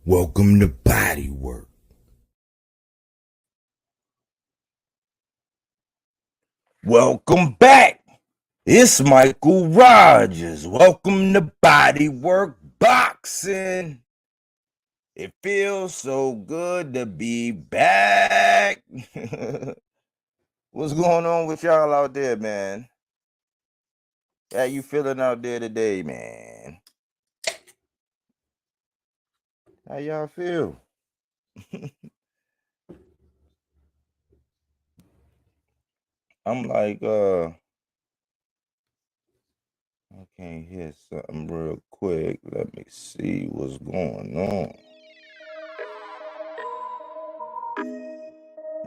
Welcome to Body Work. Welcome back. It's Michael Rogers. Welcome to Body Work Boxing. It feels so good to be back. What's going on with y'all out there, man? How you feeling out there today, man? How y'all feel? I'm like, I can't hear something real quick. Let me see what's going on.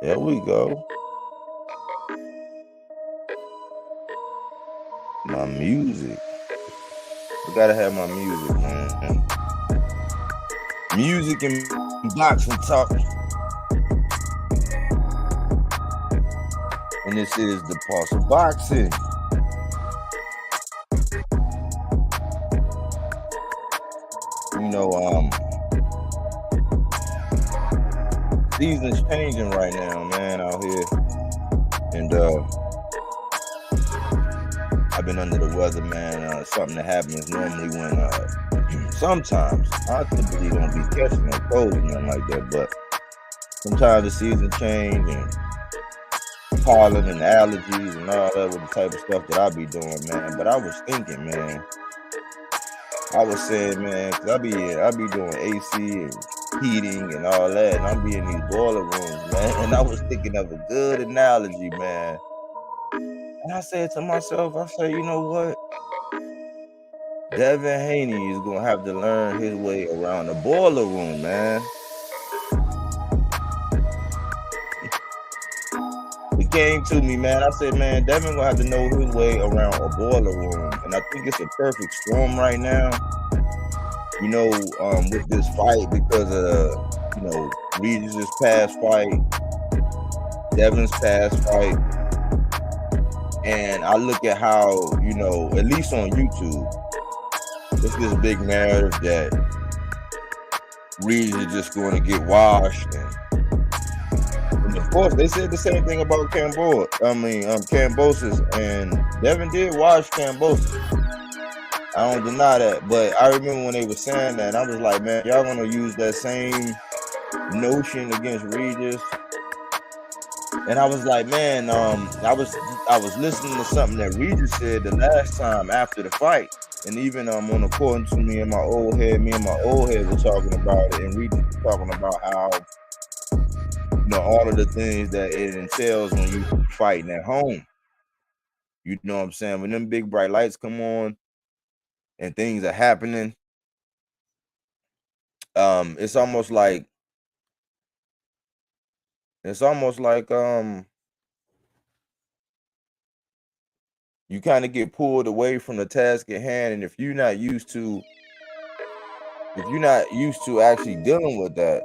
There we go. My music. I gotta have my music, man. Music and boxing talk. And this is the Pulse of Boxing. You know, season's changing right now, man, out here. And I've been under the weather, man. Something that happens normally when sometimes I typically don't be catching no cold or nothing like that, but sometimes the season change and pollen and allergies and all that with the type of stuff that I be doing, man. But I was thinking, man, I was saying, man, cause I be doing AC and heating and all that, and I'm be in these boiler rooms, man. And I was thinking of a good analogy, man. And I said to myself, I said, you know what? Devin Haney is gonna have to learn his way around the boiler room, man. It came to me, man. I said, man, Devin gonna have to know his way around a boiler room, and I think it's a perfect storm right now. You know, with this fight because of you know Regis' past fight, Devin's past fight. And I look at how, you know, at least on YouTube, it's this big narrative that Regis is just going to get washed. And of course, they said the same thing about Kambosos. And Devin did wash Kambosos. I don't deny that. But I remember when they were saying that, and I was like, man, y'all going to use that same notion against Regis? And I was like, man, I was listening to something that Regis said the last time after the fight, and even on according to me and my old head were talking about it, and Regis was talking about how, you know, all of the things that it entails when you fighting at home. You know what I'm saying? When them big bright lights come on and things are happening, it's almost like you kind of get pulled away from the task at hand, and if you're not used to actually dealing with that,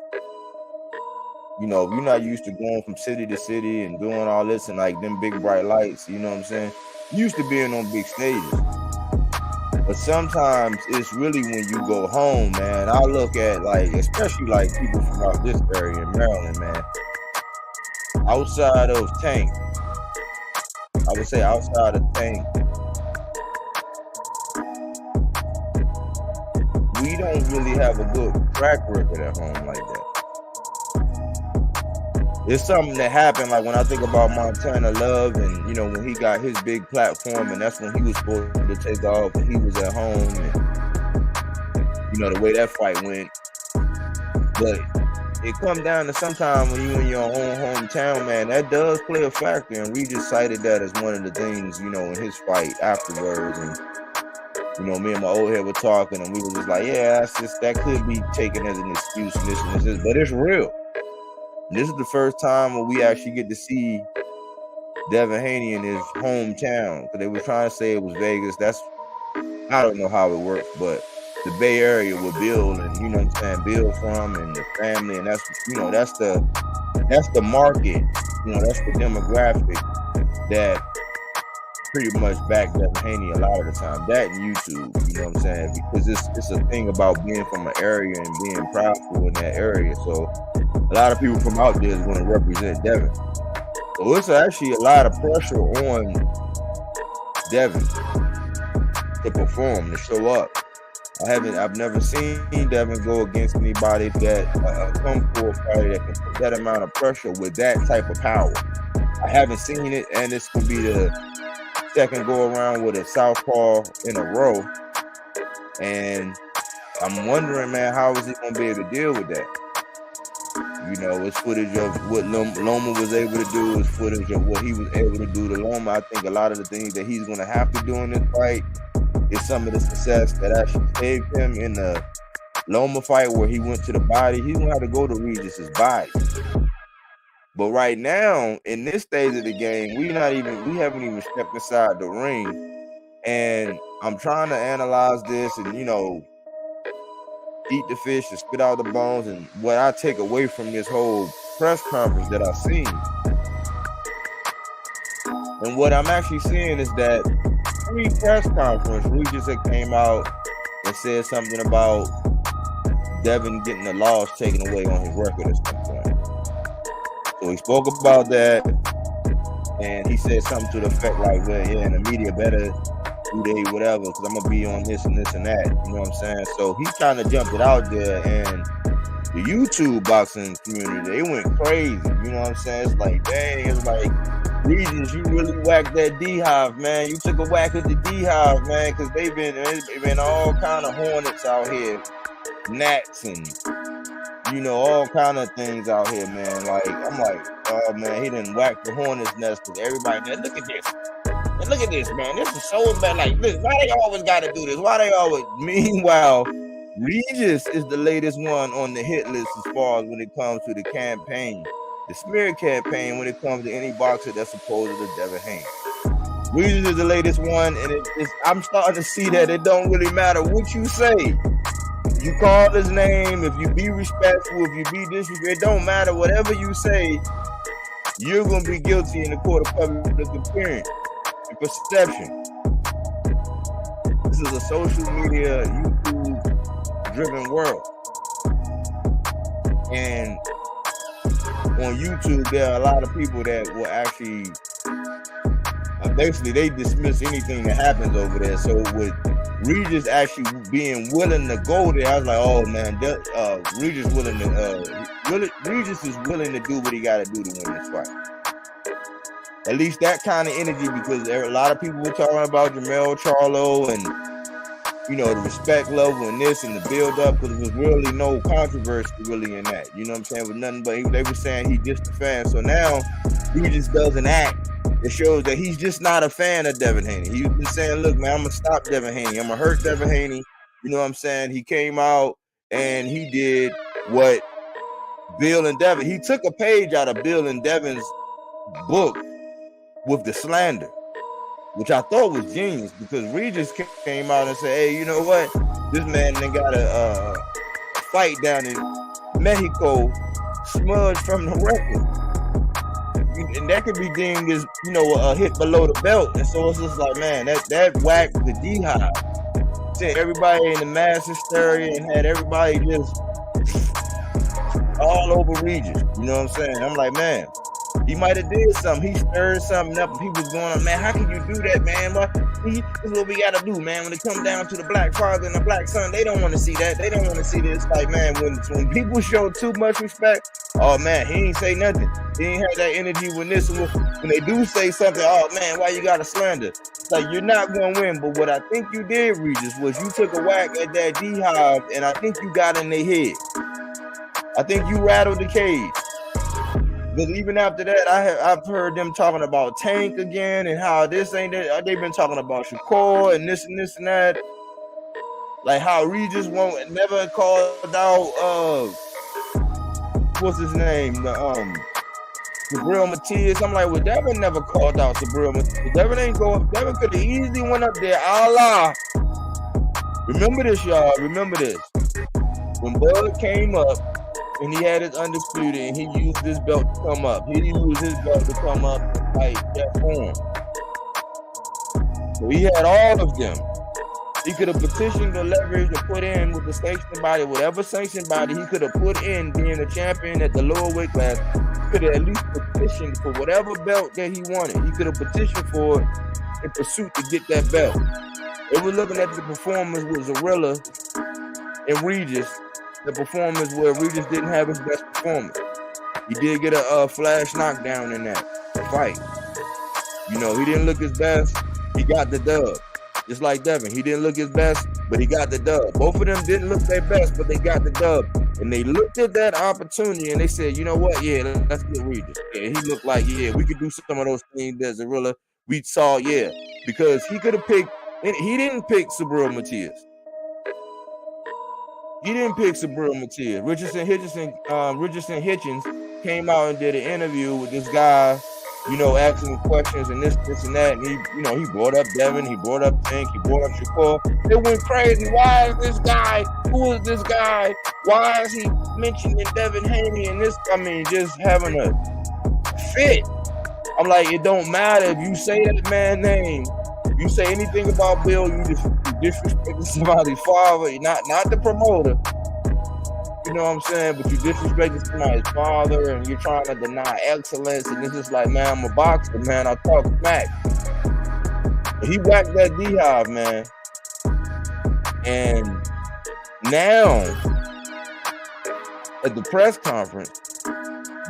you know, if you're not used to going from city to city and doing all this and like them big bright lights, you know what I'm saying? Used to being on big stages. But sometimes it's really when you go home, man. I look at, like, especially like people from out this area in Maryland, man. Outside of Tank, I would say outside of Tank, we don't really have a good track record at home like that. It's something that happened, like when I think about Montana Love, and you know, when he got his big platform, and that's when he was supposed to take off, and he was at home, and you know the way that fight went. But it comes down to sometimes when you in your own hometown, man, that does play a factor, and we just cited that as one of the things, you know, in his fight afterwards. And you know, me and my old head were talking, and we were just like, yeah, that could be taken as an excuse, and this, but it's real. This is the first time where we actually get to see Devin Haney in his hometown. Because they were trying to say it was Vegas. I don't know how it works, but the Bay Area where Bill and, you know what I'm saying, Bill from, and the family, and that's, you know, that's the market, you know, that's the demographic that pretty much back Devin Haney a lot of the time. That and YouTube, you know what I'm saying? Because it's a thing about being from an area and being proudful in that area. So a lot of people from out there is going to represent Devin. So it's actually a lot of pressure on Devin to perform, to show up. I've never seen Devin go against anybody that come for a fighter that can put that amount of pressure with that type of power. I haven't seen it, and it's gonna be the second go around with a southpaw in a row. And I'm wondering, man, how is he gonna be able to deal with that? You know, it's footage of what Loma was able to do. It's footage of what he was able to do to Loma. I think a lot of the things that he's gonna have to do in this fight is some of the success that actually saved him in the Loma fight where he went to the body. He's gonna have to go to Regis's body. But right now, in this stage of the game, we haven't even stepped inside the ring. And I'm trying to analyze this and, you know, eat the fish and spit out the bones. And what I take away from this whole press conference that I've seen, and what I'm actually seeing is that pre-press conference, Regis had came out and said something about Devin getting the loss taken away on his record at some point. So he spoke about that, and he said something to the effect like, well, yeah, and the media better do they whatever, because I'm going to be on this and this and that. You know what I'm saying? So he kind of jumped it out there, and the YouTube boxing community, they went crazy. You know what I'm saying? It's like, dang, it's like, Regis, you really whacked that D-Hive, man. You took a whack at the D-Hive, man, because they've been all kind of hornets out here, gnats and, you know, all kind of things out here, man. Like, I'm like, oh, man, he done whacked the hornet's nest because everybody, man, look at this. And look at this, man. This is so bad. Like, look, why they always got to do this? Why they always? Meanwhile, Regis is the latest one on the hit list as far as when it comes to the campaign, the smear campaign, when it comes to any boxer that's opposed to Devin Haney. Regis is the latest one, and I'm starting to see that it don't really matter what you say. You call his name, if you be respectful, if you be disrespectful, it don't matter. Whatever you say, you're going to be guilty in the court of public appearance and perception. This is a social media, YouTube-driven world. And on YouTube, there are a lot of people that will actually, basically, they dismiss anything that happens over there. So with Regis actually being willing to go there, I was like, oh man, Regis is willing to do what he got to do to win this fight. At least that kind of energy, because there are a lot of people were talking about Jamel Charlo and, you know, the respect level and this and the build up, because there was really no controversy really in that. You know what I'm saying? With nothing but they were saying he just a fan. So now Regis does an act. It shows that he's just not a fan of Devin Haney. He's been saying, look, man, I'm going to stop Devin Haney. I'm going to hurt Devin Haney. You know what I'm saying? He came out and he did what Bill and Devin, he took a page out of Bill and Devin's book with the slander, which I thought was genius, because Regis came out and said, hey, you know what? This man then got a fight down in Mexico smudged from the record. And that could be deemed as, you know, a hit below the belt. And so it's just like, man, that whacked the D-Hive. Sent everybody in the mass hysteria and had everybody just all over Regis. You know what I'm saying? I'm like, man, he might have did something. He stirred something up and people was going, man, how can you do that, man? This is what we got to do, man. When it comes down to the black father and the black son, they don't want to see that. They don't want to see this. Like, man, when people show too much respect, oh, man, he ain't say nothing. He ain't have that energy when they do say something, oh, man, why you got to slander? It's like, you're not going to win. But what I think you did, Regis, was you took a whack at that D-Hive, and I think you got in their head. I think you rattled the cage. But even after that, I've heard them talking about Tank again and how this ain't that. They've been talking about Shakur and this and that. Like how Regis never called out what's his name? Sabril Matias. I'm like, well, Devin never called out Sabril Matias. Devin ain't go up. Devin could have easily went up there. Allah. Remember this, y'all. Remember this. When Bud came up, and he had his undisputed, and he used his belt to come up. He used his belt to come up and fight that form. So he had all of them. He could have petitioned the leverage to put in with the sanctioned body, whatever sanctioned body he could have put in being a champion at the lower weight class. He could have at least petitioned for whatever belt that he wanted. He could have petitioned for it in pursuit to get that belt. They were looking at the performance with Zorilla and Regis, the performance where Regis didn't have his best performance. He did get a flash knockdown in that fight. You know, he didn't look his best. He got the dub. Just like Devin, he didn't look his best, but he got the dub. Both of them didn't look their best, but they got the dub. And they looked at that opportunity and they said, you know what? Yeah, let's get Regis. Yeah, he looked like, yeah, we could do some of those things that Zorilla we saw, yeah. Because he could have picked, he didn't pick Subriel Matias. He didn't pick Subriel Matias. Richardson Hitchens came out and did an interview with this guy, you know, asking him questions and this and that. And he, you know, he brought up Devin, he brought up Tank, he brought up Shakur. It went crazy. Why is this guy? Who is this guy? Why is he mentioning Devin Haney and this? I mean, just having a fit. I'm like, it don't matter if you say that man's name. If you say anything about Bill, you disrespect somebody's father, not the promoter. You know what I'm saying? But you disrespecting somebody's father and you're trying to deny excellence. And it's just like, man, I'm a boxer, man. I talk smack. He whacked that D-Hive, man. And now, at the press conference,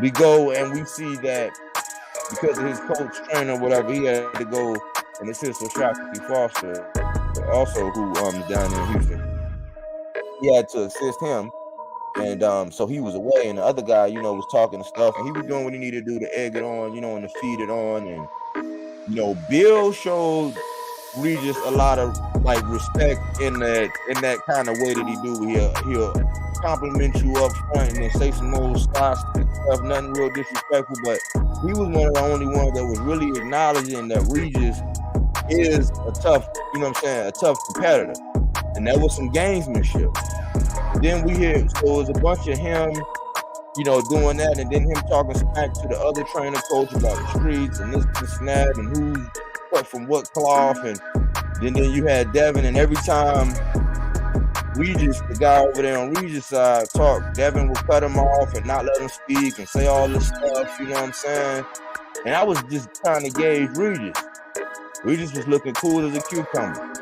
we go and we see that because of his coach, trainer, whatever, he had to go and assist with Shockley Foster, also who is down in Houston. He had to assist him. And so he was away, and the other guy, you know, was talking and stuff, and he was doing what he needed to do to egg it on, you know, and to feed it on. And, you know, Bill showed Regis a lot of, like, respect in that kind of way that he do. He'll compliment you up front and then say some old stuff, nothing real disrespectful, but he was one of the only ones that was really acknowledging that Regis is a tough, you know what I'm saying, a tough competitor. And that was some gamesmanship. Then we hear, so it was a bunch of him, you know, doing that, and then him talking smack to the other trainer coach about the streets and this and that, and who's cut from what cloth, and then you had Devin, and every time Regis, the guy over there on Regis' side, talked, Devin would cut him off and not let him speak and say all this stuff, you know what I'm saying? And I was just trying to gauge Regis. Regis was looking cool as a cucumber.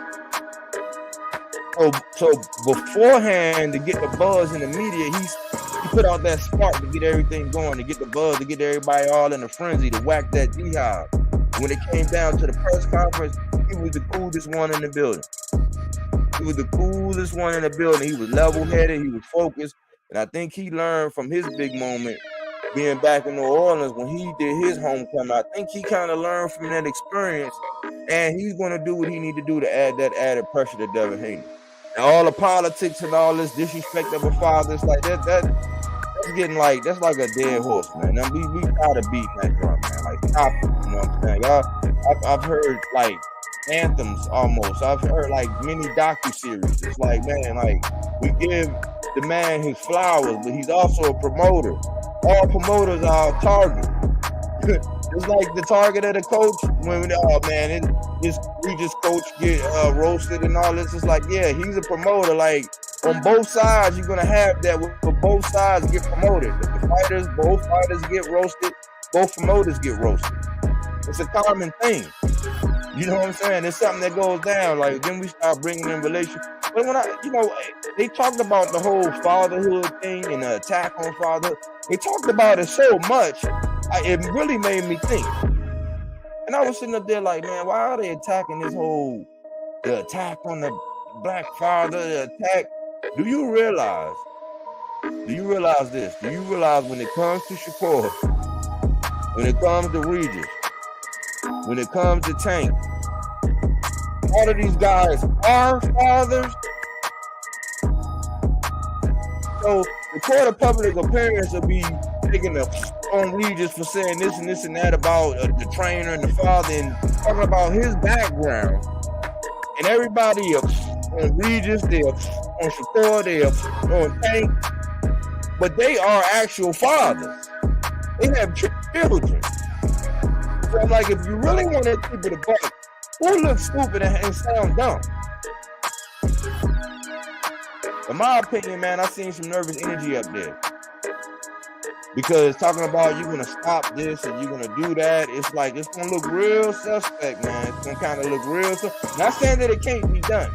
So beforehand, to get the buzz in the media, he put out that spark to get everything going, to get the buzz, to get everybody all in a frenzy, to whack that D-Hive. When it came down to the press conference, he was the coolest one in the building. He was the coolest one in the building. He was level-headed, he was focused, and I think he learned from his big moment being back in New Orleans when he did his homecoming. I think he kind of learned from that experience, and he's going to do what he need to do to add that added pressure to Devin Haney. And all the politics and all this disrespect of a father, it's like that's getting like, that's like a dead horse, man. Now, we gotta beat that drum, man. Like, stop it, you know what I'm saying? Y'all, I've heard like anthems almost. I've heard like mini docu-series. It's like, man, like, we give the man his flowers, but he's also a promoter. All promoters are a target. It's like the target of the coach when, oh man, we just coach get roasted and all this. It's like, yeah, he's a promoter. Like, on both sides, you're gonna have that. With both sides get promoted. If the fighters, both fighters get roasted, both promoters get roasted. It's a common thing. You know what I'm saying? It's something that goes down. Like, then we start bringing in relations. But when they talked about the whole fatherhood thing and the attack on fatherhood. They talked about it so much. It really made me think. And I was sitting up there like, man, why are they attacking this whole, the attack on the black father, the attack? Do you realize this? Do you realize when it comes to Shakur, when it comes to Regis, when it comes to Tank, all of these guys are fathers? So the court of public appearance will be taking on Regis for saying this and this and that about the trainer and the father and talking about his background. And everybody on Regis, they are on Shakur, they are on Tank, but they are actual fathers. They have children. So I'm like, if you really want to keep it a buck, Who looks stupid and sound dumb? In my opinion, man, I seen some nervous energy up there. Because talking about you're gonna stop this and you're gonna do that, it's like it's gonna look real suspect, man. It's gonna kind of look real. Not saying that it can't be done.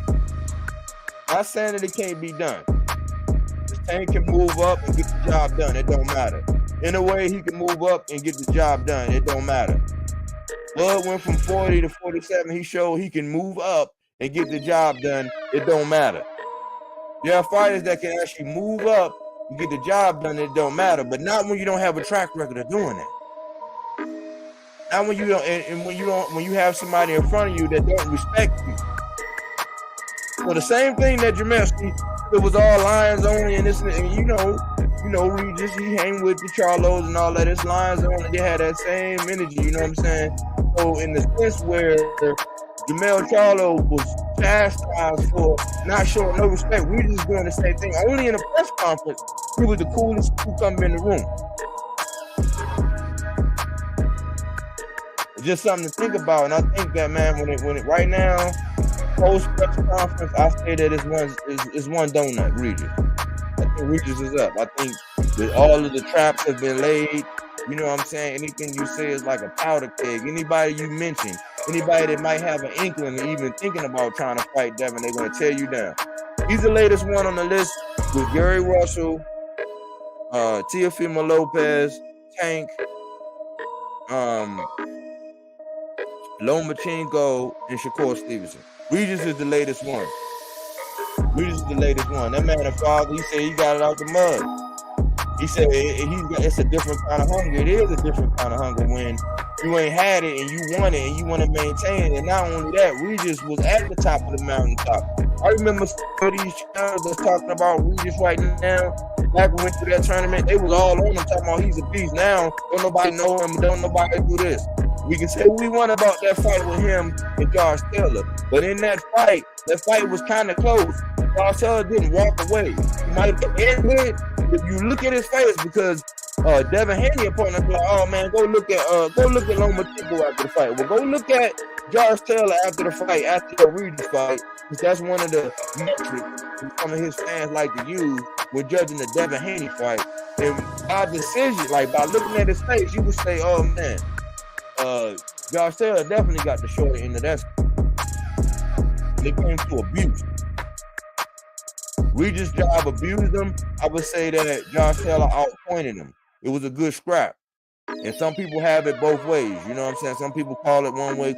Not saying that it can't be done. This Tank can move up and get the job done. It don't matter. In a way, he can move up and get the job done. It don't matter. Bud went from 40 to 47. He showed he can move up and get the job done. It don't matter. There are fighters that can actually move up and get the job done. It don't matter. But not when you don't have a track record of doing that. Not when you don't, and when you have somebody in front of you that don't respect you. So the same thing that Jameski, it was all lines only, and this, and you know, Regis, he hang with the Charlos and all that. It's lines only. They had that same energy. You know what I'm saying? So in the sense where Jamel Charlo was chastised for not showing no respect, Regis was doing the same thing. Only in a press conference, he was the coolest who come in the room. It's just something to think about, and I think that, man, when it right now, post press conference, I say that it's one donut, Regis. I think Regis is up. I think that all of the traps have been laid. You know what I'm saying? Anything you say is like a powder keg. Anybody you mention, anybody that might have an inkling or even thinking about trying to fight Devin, they're going to tear you down. He's the latest one on the list with Gary Russell, Teofimo Lopez, Tank, Lomachenko, and Shakur Stevenson. Regis is the latest one. Regis is the latest one. That man, the father, he said he got it out the mud. He said it's a different kind of hunger. It is a different kind of hunger when you ain't had it and you want it and you want to maintain it. And not only that, Regis was at the top of the mountaintop. I remember some of these channels that's talking about Regis right now. Back when we went through that tournament, they was all on him talking about he's a beast. Now, don't nobody know him, don't nobody do this. We can say what we want about that fight with him and Josh Taylor. But in that fight was kind of close. Josh Taylor didn't walk away. He might have ended. If you look at his face, because Devin Haney opponent be like, oh man, go look at Lomachenko after the fight. Well, go look at Josh Taylor after the fight, after the Regis fight, because that's one of the metrics some of his fans like to use when judging the Devin Haney fight. And by decision, like by looking at his face, you would say, oh man, Josh Taylor definitely got the short end of that. It came to abuse. Regis job abused him. I would say that Josh Taylor outpointed him. It was a good scrap. And some people have it both ways. You know what I'm saying? Some people call it one way.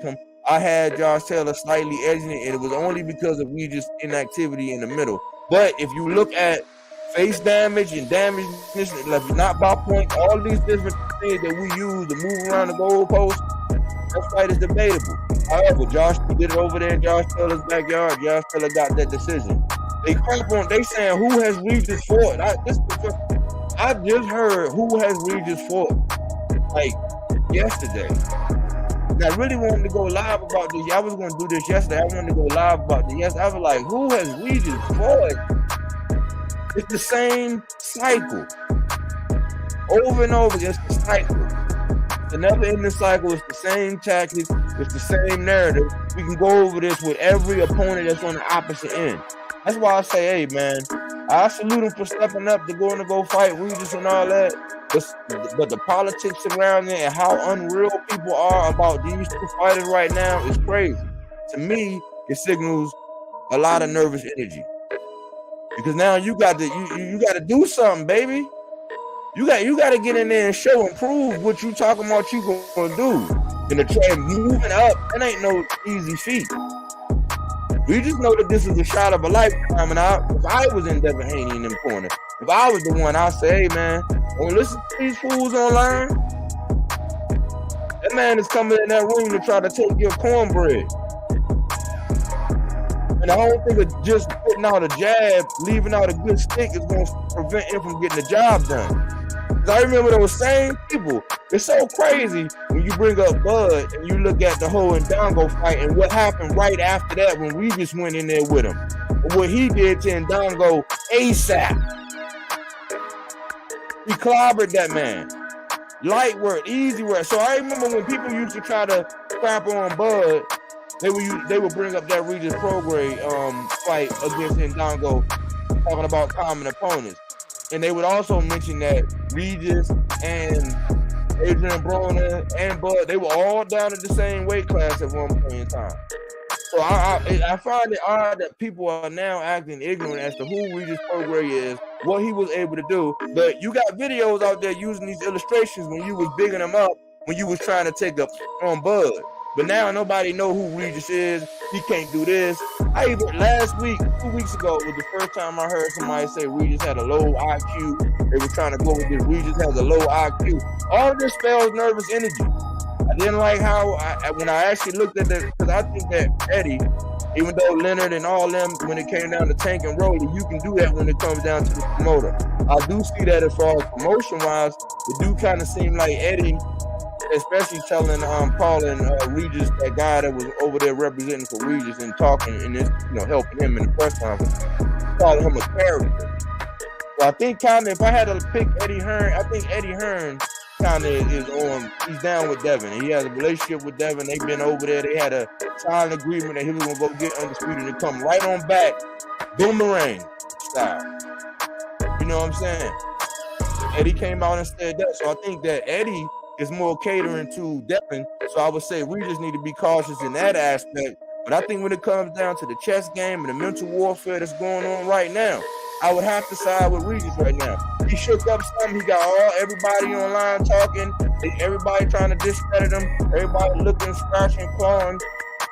I had Josh Taylor slightly edging it, and it was only because of Regis' inactivity in the middle. But if you look at face damage and damage, not by point, all these different things that we use to move around the goalpost, that fight is debatable. However, Josh did it over there in Josh Taylor's backyard. Josh Taylor got that decision. They saying who has Regis fought? I just heard who has Regis fought like yesterday. And I really wanted to go live about this. I was going to do this yesterday. I wanted to go live about this yesterday. I was like, who has Regis fought? It's the same cycle. Over and over, it's the cycle. It's a never-ending cycle. It's the same tactics. It's the same narrative. We can go over this with every opponent that's on the opposite end. That's why I say, hey, man, I salute him for stepping up to go fight Regis and all that. But the politics around it and how unreal people are about these two fighters right now is crazy. To me, it signals a lot of nervous energy. Because now you got to do something, baby. You got to get in there and show and prove what you talking about you gonna do. And the trend moving up, that ain't no easy feat. We just know that this is a shot of a lifetime, and if I was in Devin Haney in them corner, if I was the one, I'd say, hey man, don't listen to these fools online. That man is coming in that room to try to take your cornbread. And I don't think just putting out a jab, leaving out a good stick is going to prevent him from getting the job done. Because I remember those same people. It's so crazy when you bring up Bud and you look at the whole Ndongo fight and what happened right after that when we just went in there with him. And what he did to Ndongo ASAP. He clobbered that man. Light work, easy work. So I remember when people used to try to crap on Bud they would bring up that Regis Prograis fight against Ndongo, talking about common opponents. And they would also mention that Regis and Adrian Broner and Bud, they were all down at the same weight class at one point in time. So I find it odd that people are now acting ignorant as to who Regis Prograis is, what he was able to do. But you got videos out there using these illustrations when you was bigging him up, when you was trying to take up on Bud. But now nobody know who Regis is. He can't do this. Last week, 2 weeks ago, was the first time I heard somebody say Regis had a low IQ. They were trying to go with this. Regis has a low IQ. All of this spells nervous energy. I didn't like how when I actually looked at that, because I think that Eddie, even though Leonard and all them, when it came down to Tank and Rolly, you can do that when it comes down to the promoter. I do see that as far as promotion-wise, it do kind of seem like Eddie, especially telling Paul and Regis, that guy that was over there representing for Regis and talking and this, helping him in the press conference, calling him a character. So I think kind of, if I had to pick Eddie Hearn, I think Eddie Hearn kind of he's down with Devin. And he has a relationship with Devin. They've been over there. They had a silent agreement that he was going to go get Undisputed and come right on back, boomerang style. You know what I'm saying? Eddie came out and said that. So I think that Eddie is more catering to Devin. So I would say we just need to be cautious in that aspect. But I think when it comes down to the chess game and the mental warfare that's going on right now, I would have to side with Regis right now. He shook up something. He got everybody online talking. Everybody trying to discredit him. Everybody looking, scratching, clawing,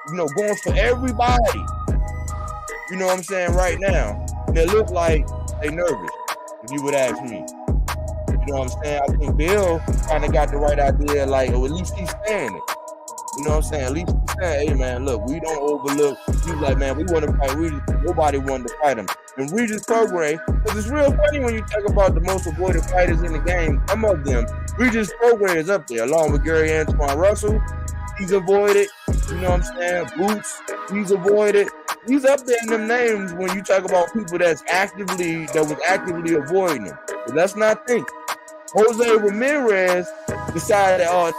going for everybody. You know what I'm saying? Right now, they look like they nervous, if you would ask me. You know what I'm saying? I think Bill kind of got the right idea, like, or at least he's saying it. You know what I'm saying? At least he's saying, hey, man, look, we don't overlook. He's like, man, we want to fight Regis. Nobody wanted to fight him. And Regis Prograis, because it's real funny when you talk about the most avoided fighters in the game, some of them, Regis Prograis is up there, along with Gary Antoine Russell. He's avoided. You know what I'm saying? Boots, he's avoided. He's up there in them names when you talk about people that was actively avoiding him. But let's not think. Jose Ramirez decided, I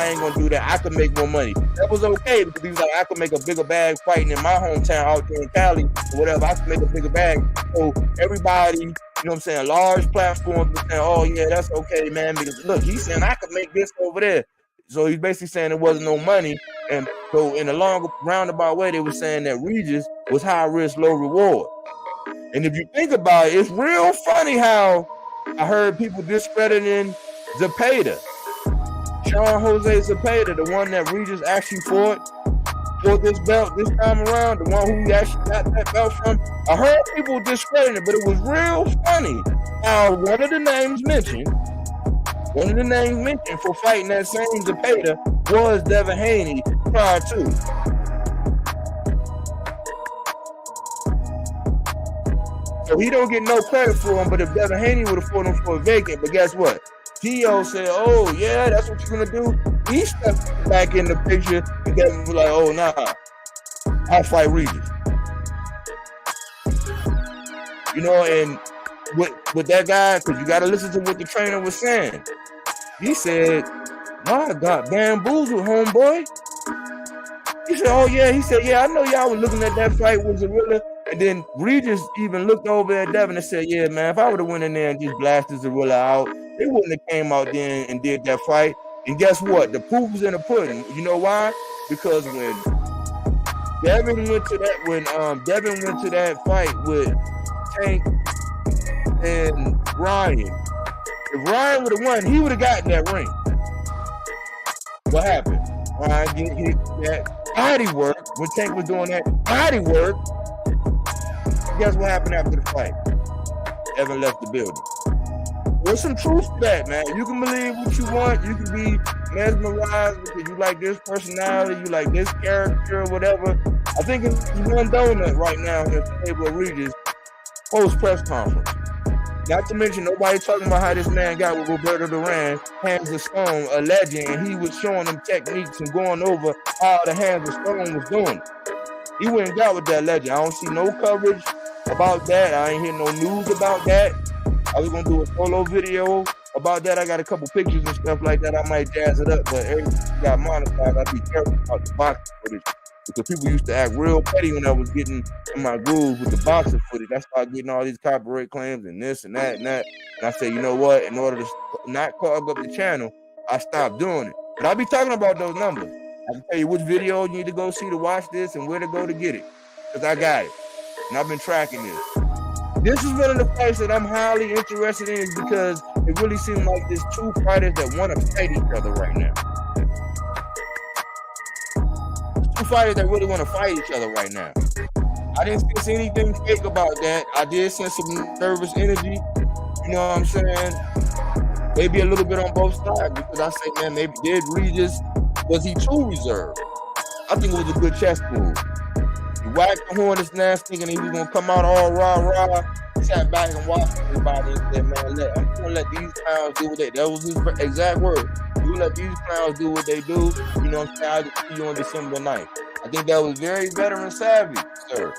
ain't gonna do that. I could make more money. That was okay because he was like, I could make a bigger bag fighting in my hometown out there in Cali or whatever. I could make a bigger bag. So everybody, you know what I'm saying, large platforms were saying, oh yeah, that's okay, man. Because look, he's saying I could make this over there. So he's basically saying there wasn't no money. And so in a long roundabout way, they were saying that Regis was high risk, low reward. And if you think about it, it's real funny how I heard people discrediting Zepeda. Sean Jose Zepeda, the one that Regis actually fought for this belt this time around, the one who he actually got that belt from. I heard people discrediting it, but it was real funny how one of the names mentioned for fighting that same Zepeda was Devin Haney prior to. So he don't get no credit for him, but if Devin Haney would have fought him for a vacant, but guess what? T.O. said, oh, yeah, that's what you're going to do. He stepped back in the picture, and Devin was like, oh, nah, I'll fight Regis. And with that guy, because you got to listen to what the trainer was saying. He said, I got bamboozled, homeboy. He said, oh, yeah. He said, yeah, I know y'all was looking at that fight with Zorilla. And then Regis even looked over at Devin and said, yeah, man, if I would have went in there and just blasted Zorilla out, they wouldn't have came out there and did that fight. And guess what? The proof was in the pudding. You know why? Because when Devin went to that fight with Tank and Ryan, if Ryan would have won, he would have gotten that ring. What happened? Ryan didn't hit that body work when Tank was doing that body work. Guess what happened after the fight? Evan left the building. There's some truth to that, man. You can believe what you want. You can be mesmerized because you like this personality, you like this character or whatever. I think it's one donut right now at the table of Regis post-press conference. Not to mention, nobody talking about how this man got with Roberto Duran, Hands of Stone, a legend, and he was showing them techniques and going over how the Hands of Stone was doing it. He went and got with that legend. I don't see no coverage about that. I ain't hear no news about that. I was going to do a solo video about that. I got a couple pictures and stuff like that. I might jazz it up, but everything got monetized. I'd be careful about the box footage because people used to act real petty when I was getting in my groove with the boxing footage. I started getting all these copyright claims and this and that and that. And I said, you know what? In order to not clog up the channel, I stopped doing it. But I'll be talking about those numbers. I can tell you which video you need to go see to watch this and where to go to get it, because I got it. And I've been tracking this. This is one of the fights that I'm highly interested in, because it really seems like there's two fighters that want to fight each other right now. Two fighters that really want to fight each other right now. I didn't sense anything fake about that. I did sense some nervous energy. You know what I'm saying? Maybe a little bit on both sides, because I say, man, maybe did Regis, was he too reserved? I think it was a good chess move. He whacked the hornet's nest thinking he was going to come out all rah-rah. He sat back and watched everybody and said, man, I'm going to let these clowns do what they do. That was his exact word. You let these clowns do what they do. You know what I'm saying? I'll just see you on December 9th. I think that was very veteran savvy, sir.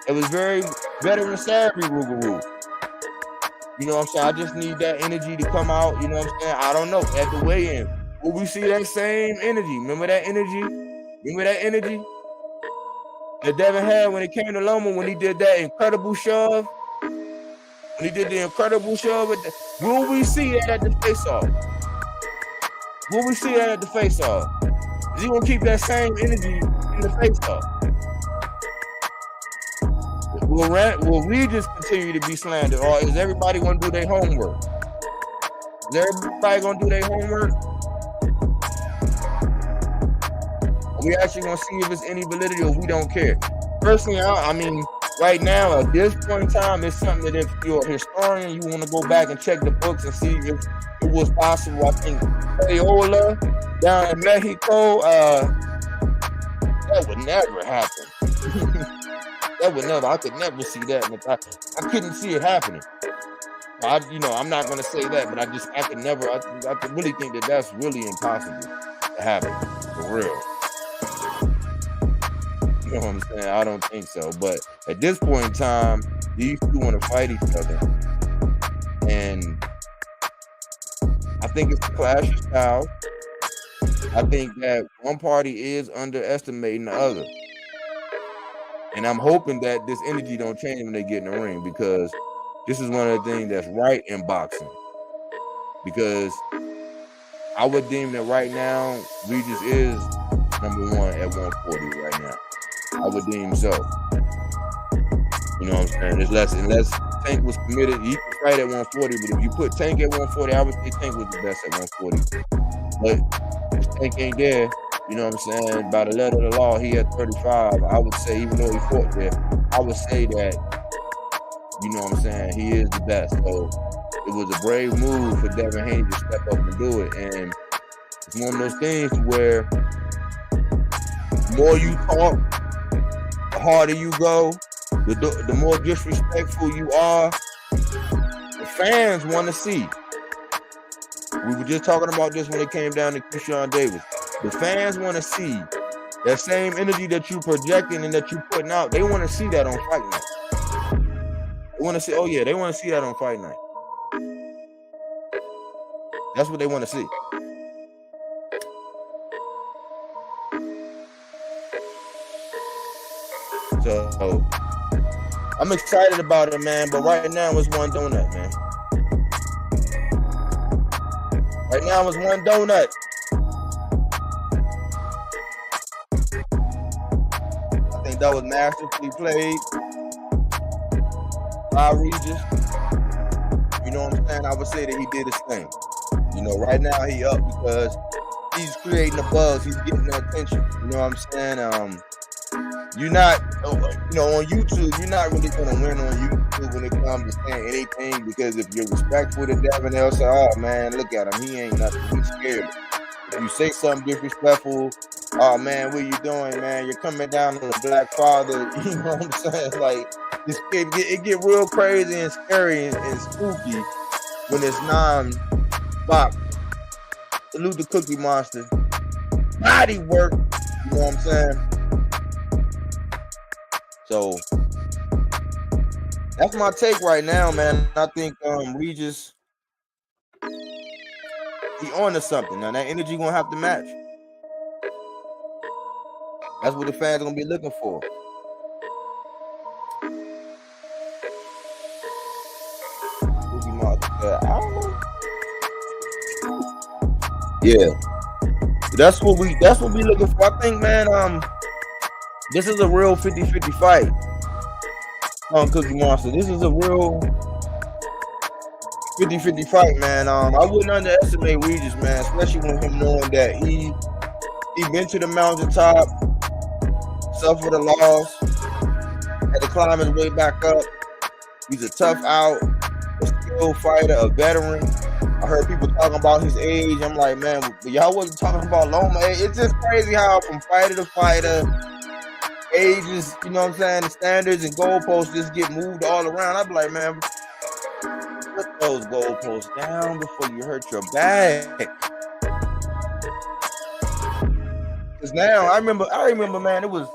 It was very veteran savvy, Rougarou. You know what I'm saying? I just need that energy to come out. You know what I'm saying? I don't know. At the weigh-in, will we see that same energy? Remember that energy? Remember that energy that Devin had when it came to Loma, when he did that incredible shove? When he did the incredible shove? Will we see that at the face-off? Will we see that at the face-off? Is he going to keep that same energy in the face-off? Will Regis continue to be slandered, or is everybody going to do their homework? Is everybody going to do their homework? Are we actually going to see if it's any validity, or we don't care? Personally, I mean, right now, at this point in time, it's something that if you're a historian, you want to go back and check the books and see if it was possible. I think Payola down in Mexico, that would never happen. That would never. I could never see that. I couldn't see it happening. I'm not going to say that, but I could never. I could really think that that's really impossible to happen for real. You know what I'm saying? I don't think so. But at this point in time, these two want to fight each other, and I think it's a clash of styles. I think that one party is underestimating the other. And I'm hoping that this energy don't change when they get in the ring, because this is one of the things that's right in boxing. Because I would deem that right now, Regis is number one at 140 right now. I would deem so. You know what I'm saying? Unless Tank was committed, he could fight at 140, but if you put Tank at 140, I would say Tank was the best at 140. But if Tank ain't there, you know what I'm saying, by the letter of the law, he had 35. I would say, even though he fought there, I would say that, you know what I'm saying, he is the best. So it was a brave move for Devin Haney to step up and do it. And it's one of those things where the more you talk, the harder you go, the more disrespectful you are, the fans want to see. We were just talking about this when it came down to Keyshawn Davis. The fans want to see that same energy that you projecting and that you putting out. They want to see that on fight night. They want to see, they want to see that on fight night. That's what they want to see. So I'm excited about it, man. But right now it's one donut, man. Right now it's one donut. I think that was masterfully played by Regis. You know what I'm saying? I would say that he did his thing. You know, right now he up because he's creating the buzz. He's getting the attention. You know what I'm saying? You're not, on YouTube, you're not really going to win on YouTube when it comes to saying anything, because if you're respectful to Devin, they'll say, oh, man, look at him. He ain't nothing. He's scared. If you say something disrespectful, oh, man, what you doing, man? You're coming down on a black father. You know what I'm saying? Like, it get real crazy and scary and spooky when it's non-box. Salute the Cookie Monster. Body work. You know what I'm saying? So that's my take right now, man. I think Regis, he on to something. Now that energy gonna have to match. That's what the fans are gonna be looking for. I don't know. Yeah, that's what we looking for. I think, man. This is a real 50-50 fight on Cookie Monster. This is a real 50-50 fight, man. I wouldn't underestimate Regis, man, especially with him knowing that he been to the mountaintop, suffered a loss, had to climb his way back up. He's a tough out, a skilled fighter, a veteran. I heard people talking about his age. I'm like, man, y'all wasn't talking about Loma age. It's just crazy how from fighter to fighter, ages, you know what I'm saying, the standards and goalposts just get moved all around. I'd be like, man, put those goalposts down before you hurt your back. Because now, I remember, man, it was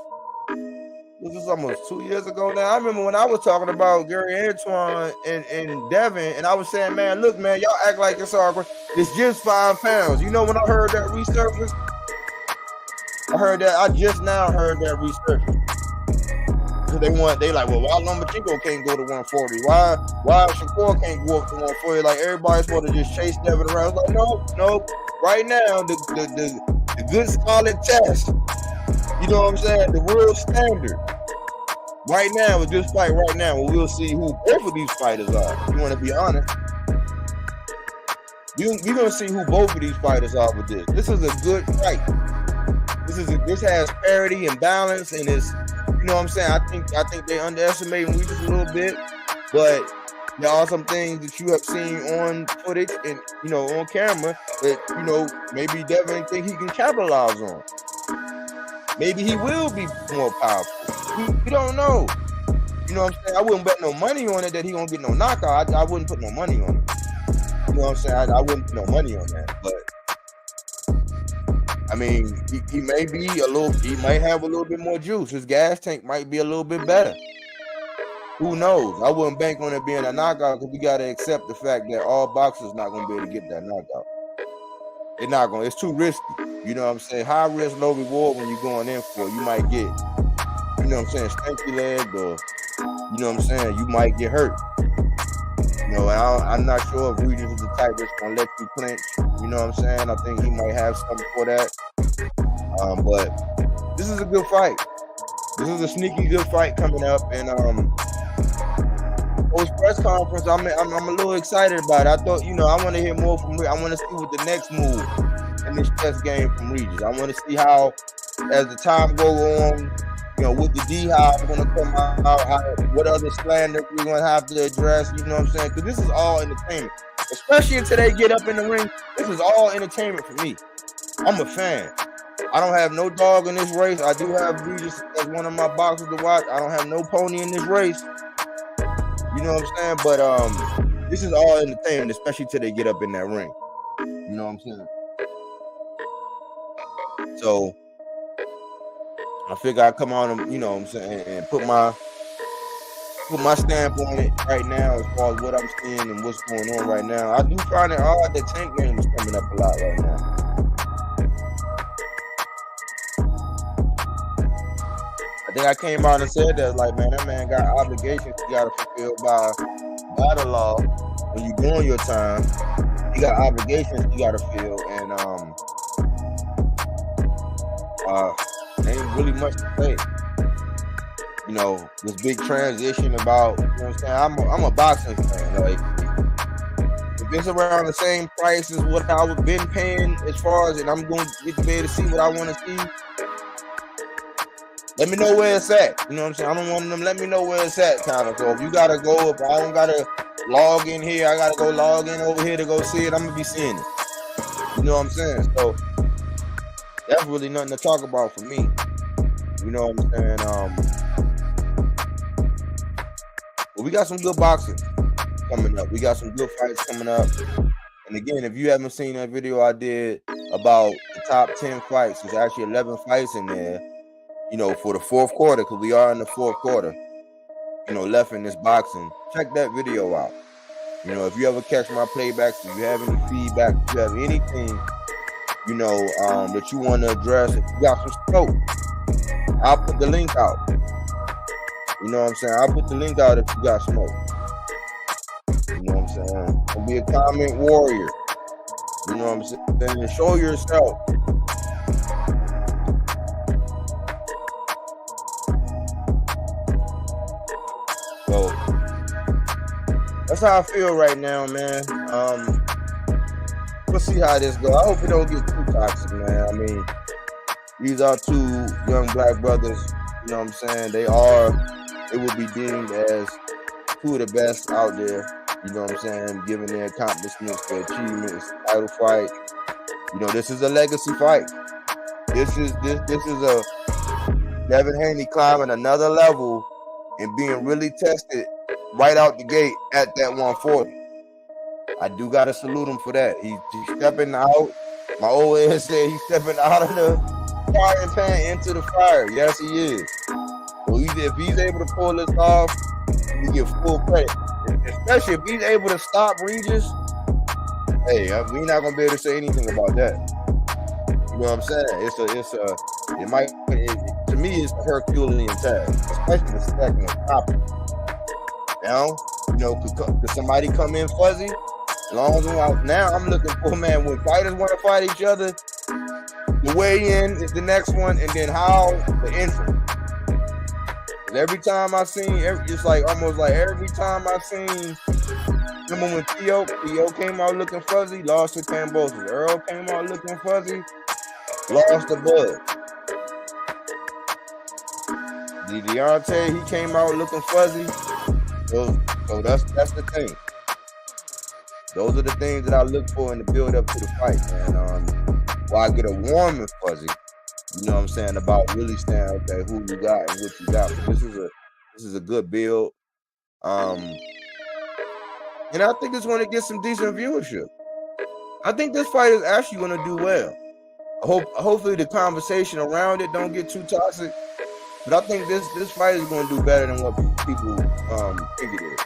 almost 2 years ago now. I remember when I was talking about Gary Antoine and Devin, and I was saying, man, look, man, y'all act like it's all great. It's just 5 pounds. You know, when I heard that resurface, I just now heard that resurface. Because they like, well, why Lomachenko can't go to 140? Why Shakur can't go up to 140? Like, everybody's supposed to just chase Devin around. It's like, no. Right now, the good solid test, you know what I'm saying? The real standard. Right now, with this fight right now, we'll see who both of these fighters are. If you want to be honest. You're going to see who both of these fighters are with this. This is a good fight. This has parity and balance, and it's, you know what I'm saying? I think they underestimate Regis a little bit, but there are some things that you have seen on footage and, you know, on camera that, you know, maybe Devin think he can capitalize on. Maybe he will be more powerful. We don't know. You know what I'm saying? I wouldn't bet no money on it that he gonna get no knockout. I wouldn't put no money on it. You know what I'm saying? I wouldn't put no money on that. But I mean, he may be he might have a little bit more juice. His gas tank might be a little bit better. Who knows? I wouldn't bank on it being a knockout because we gotta accept the fact that all boxers not gonna be able to get that knockout. They're not gonna. It's too risky. You know what I'm saying? High risk, low reward when you're going in for. You might get, you know what I'm saying, stanky legged, or you know what I'm saying, you might get hurt. You know, I'm not sure if Regis is the type that's gonna let you clinch. You know what I'm saying? I think he might have something for that. But this is a good fight. This is a sneaky good fight coming up, and post press conference, I'm a little excited about it. I thought, you know, I want to hear more from Regis. I want to see what the next move in this chess game from Regis. I want to see how, as the time goes on, you know, with the D-Hop going to come out, what other slander we're going to have to address, you know what I'm saying? Because this is all entertainment. Especially until they get up in the ring, this is all entertainment for me. I'm a fan. I don't have no dog in this race. I do have Regis as one of my boxers to watch. I don't have no pony in this race. You know what I'm saying? But this is all entertainment, especially till they get up in that ring. You know what I'm saying? So I figure I come on and, you know what I'm saying, and put my stamp on it right now as far as what I'm seeing and what's going on right now. I do find it odd that Tank game is coming up a lot right now. I think I came out and said that, like, man, that man got obligations he got to fulfill by the law. When you're doing your time, you got obligations you got to fill, and ain't really much to say. You know, this big transition about, you know what I'm saying? I'm a boxing fan. Like, if it's around the same price as what I've been paying as far as, and I'm going to get to be able to see what I want to see, let me know where it's at. You know what I'm saying? I don't want them, let me know where it's at, kind of. So if you got to go, if I don't got to log in here, I got to go log in over here to go see it, I'm going to be seeing it. You know what I'm saying? So that's really nothing to talk about for me. You know what I'm saying? But we got some good boxing coming up. We got some good fights coming up. And again, if you haven't seen that video I did about the top 10 fights, there's actually 11 fights in there, you know, for the fourth quarter, because we are in the fourth quarter, you know, left in this boxing. Check that video out. You know, if you ever catch my playbacks, if you have any feedback, if you have anything, you know, that you want to address, if you got some scope, I'll put the link out. You know what I'm saying? I'll put the link out if you got smoke. You know what I'm saying? And be a comment warrior. You know what I'm saying? And show yourself. So that's how I feel right now, man. We'll see how this goes. I hope it don't get too toxic, man. I mean, these are two young black brothers. You know what I'm saying? They will be deemed as two of the best out there. You know what I'm saying? Given their accomplishments, their achievements, title fight. You know, this is a legacy fight. This is a Devin Haney climbing another level and being really tested right out the gate at that 140. I do gotta salute him for that. He's stepping out. My old head said he's stepping out of the frying pan into the fire. Yes, he is. So if he's able to pull this off, we give full credit. Especially if he's able to stop Regis. Hey, we're not gonna be able to say anything about that. You know what I'm saying? To me, it's a Herculean task, especially the stacking of topic. Now, you know, could somebody come in fuzzy? As long as I'm looking for, man, when fighters want to fight each other, the weigh-in is the next one, and then how the entrance. Every time I seen, it's like almost like every time I seen. Remember when Theo came out looking fuzzy, lost to Cambosis. Earl came out looking fuzzy, lost to Bud. Deontay, he came out looking fuzzy. So that's the thing. Those are the things that I look for in the build up to the fight, man. While I get a warm and fuzzy, you know what I'm saying, about really saying, okay, who you got and what you got. But this is a good build. And I think it's going to get some decent viewership. I think this fight is actually going to do well. Hopefully the conversation around it don't get too toxic. But I think this fight is going to do better than what people think it is.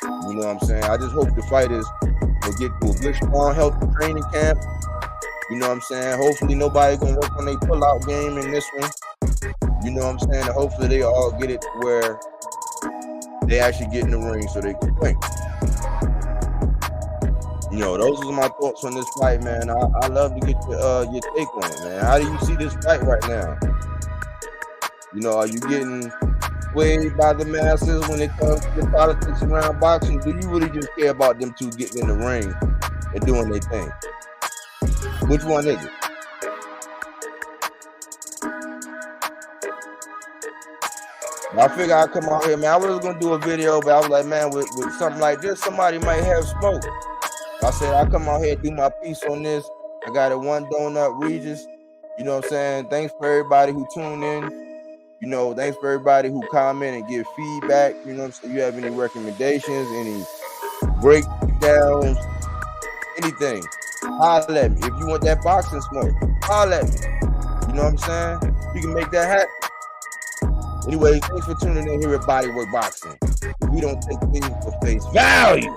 You know what I'm saying? I just hope the fighters will get to a good, strong, healthy training camp. You know what I'm saying? Hopefully nobody's going to work on their pull-out game in this one. You know what I'm saying? And hopefully they all get it to where they actually get in the ring so they can win. You know, those are my thoughts on this fight, man. I love to get your take on it, man. How do you see this fight right now? You know, are you getting swayed by the masses when it comes to the politics around boxing? Do you really just care about them two getting in the ring and doing their thing? Which one is it? I figured I'd come out here, man. I was going to do a video, but I was like, man, with something like this, somebody might have smoke. I said, I'll come out here and do my piece on this. I got it, one donut, Regis. You know what I'm saying? Thanks for everybody who tuned in. You know, thanks for everybody who comment and give feedback. You know what I'm saying? You have any recommendations, any breakdowns, anything, holla at me. If you want that boxing smoke, holla at me. You know what I'm saying? You can make that happen. Anyway, thanks for tuning in here at Bodywork Boxing. We don't take things for face value.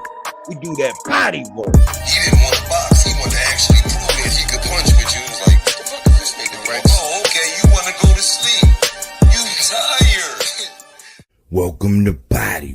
We do that body work. He didn't want to box. He wanted to actually prove that he could punch with you. He was like, what the fuck is this nigga, right? Oh, okay, you want to go to sleep. You tired. Welcome to Body